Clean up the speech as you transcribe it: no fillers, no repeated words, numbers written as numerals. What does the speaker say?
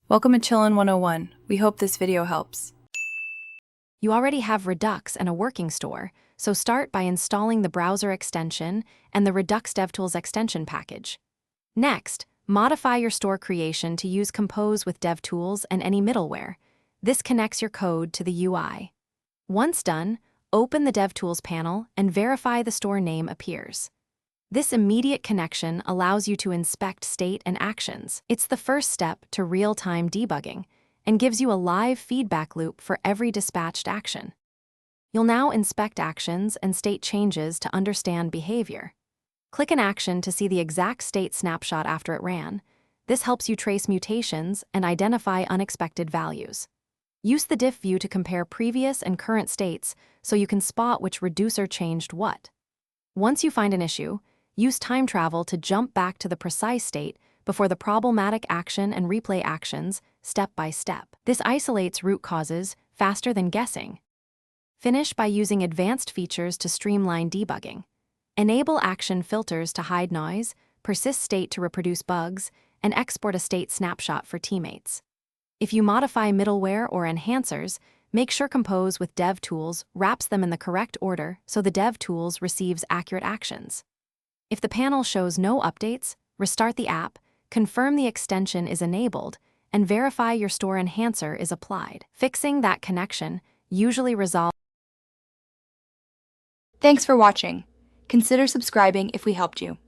Welcome to Chillin' 101. We hope this video helps. You already have Redux and a working store, so start by installing the browser extension and the Redux Devtools extension package. Next, modify your store creation to use Compose with Devtools and any middleware. This connects your code to the UI. Once done, open the Devtools panel and verify the store name appears. This immediate connection allows you to inspect state and actions. It's the first step to real-time debugging and gives you a live feedback loop for every dispatched action. You'll now inspect actions and state changes to understand behavior. Click an action to see the exact state snapshot after it ran. This helps you trace mutations and identify unexpected values. Use the diff view to compare previous and current states so you can spot which reducer changed what. Once you find an issue, use time travel to jump back to the precise state before the problematic action and replay actions step by step. This isolates root causes faster than guessing. Finish by using advanced features to streamline debugging. Enable action filters to hide noise, persist state to reproduce bugs, and export a state snapshot for teammates. If you modify middleware or enhancers, make sure Compose with Devtools wraps them in the correct order so the Devtools receives accurate actions. If the panel shows no updates, restart the app, confirm the extension is enabled, and verify your store enhancer is applied. Fixing that connection usually resolves. Thanks for watching. Consider subscribing if we helped you.